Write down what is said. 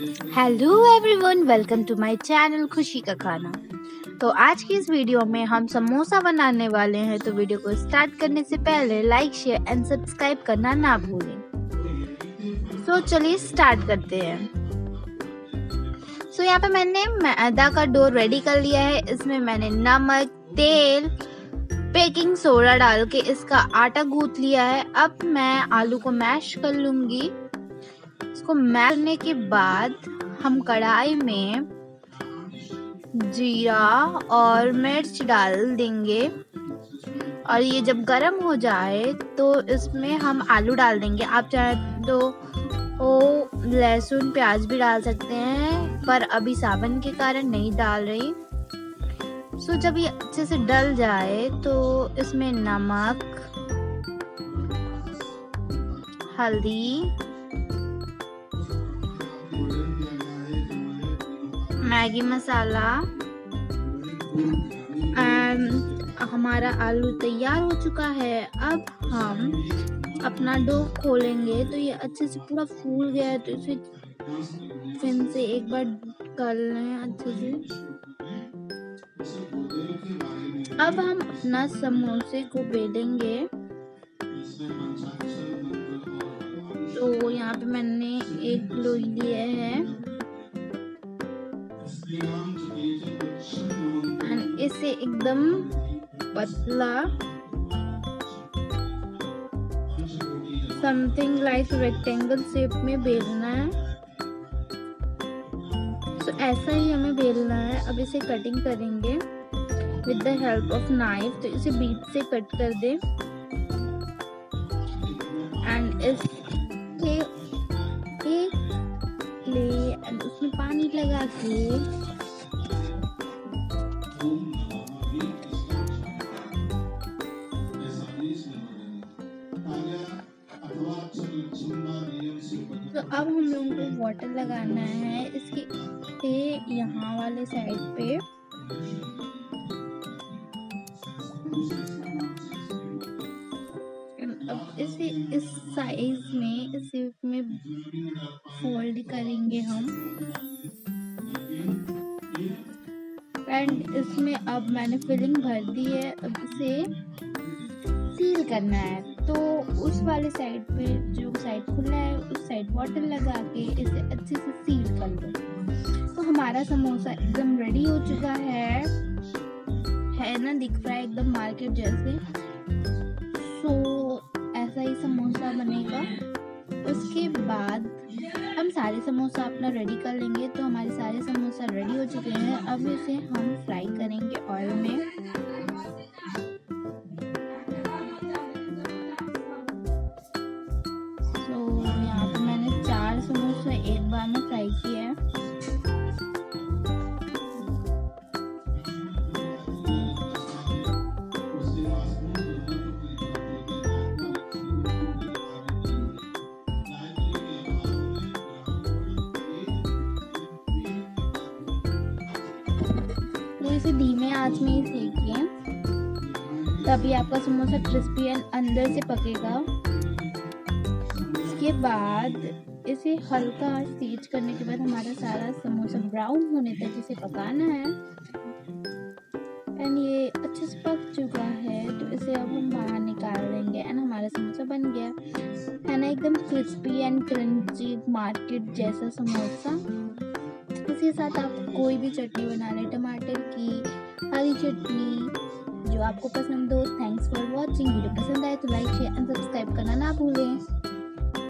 Hello everyone, welcome to my channel Khushi का खाना। तो आज की इस वीडियो में हम समोसा बनाने वाले हैं। तो वीडियो को स्टार्ट करने से पहले लाइक, शेयर एंड सब्सक्राइब करना ना भूलें। तो चलिए स्टार्ट करते हैं। यहाँ पे मैंने मैदा का डो रेडी कर लिया है। इसमें मैंने नमक, तेल, बेकिंग सोडा डाल के इसका आटा गूंथ लिया है। अब मैं आलू को मैश कर लूंगी। इसको मैश करने के बाद हम कढ़ाई में जीरा और मिर्च डाल देंगे और ये जब गरम हो जाए तो इसमें हम आलू डाल देंगे। आप चाहे तो लहसुन प्याज भी डाल सकते हैं, पर अभी सावन के कारण नहीं डाल रही। जब ये अच्छे से डल जाए तो इसमें नमक, हल्दी, मैगी मसाला, हमारा आलू तैयार हो चुका है। अब हम अपना डो खोलेंगे तो ये अच्छे से पूरा फूल गया है। तो इसे फिर से एक बार कर लें अच्छे से। अब हम अपना समोसे को बेलेंगे। तो यहाँ पे मैंने एक लोई लिया है, इसे एकदम पतला समथिंग लाइक रेक्टेंगल शेप में बेलना है। ऐसा ही हमें बेलना है। अब इसे कटिंग करेंगे with the help of knife. तो इसे बीच से कट कर दे एंड इसके एक ले एंड उसमें पानी लगा के तो अब हम लोगों को वाटर लगाना है इसके यहाँ वाले साइड पे। अब इसे इस साइज में, इस शेप में फोल्ड करेंगे हम। एंड इसमें अब मैंने फिलिंग भर दी है। अब इसे सील करना है। तो उस वाले साइड पे जो साइड खुला है उस साइड वाटर लगा के इसे अच्छे से सील कर लो। तो हमारा समोसा एकदम रेडी हो चुका है ना, दिख रहा है एकदम मार्केट जैसे। ऐसा ही समोसा बनेगा। उसके बाद हम सारे समोसा अपना रेडी कर लेंगे। तो हमारे सारे समोसा रेडी हो चुके हैं। अब इसे हम फ्राई करेंगे ऑयल में। यहाँ पे मैंने 4 समोसा एक बार में फ्राई किया है। तो इसे धीमे आंच में ही सेकिए, तभी आपका समोसा क्रिस्पी एंड अंदर से पकेगा। इसके बाद इसे हल्का सीज करने के बाद हमारा सारा समोसा ब्राउन होने तक इसे पकाना है। एंड ये अच्छे से पक चुका है। तो इसे अब हम बाहर निकाल लेंगे एंड हमारा समोसा बन गया है ना, एकदम क्रिस्पी एंड क्रंची मार्केट जैसा समोसा। इसके साथ आप कोई भी चटनी बना लें, टमाटर की, हरी चटनी, जो आपको पसंद हो। Thanks for watching. वीडियो पसंद आए तो लाइक, शेयर एंड सब्सक्राइब करना ना भूलें।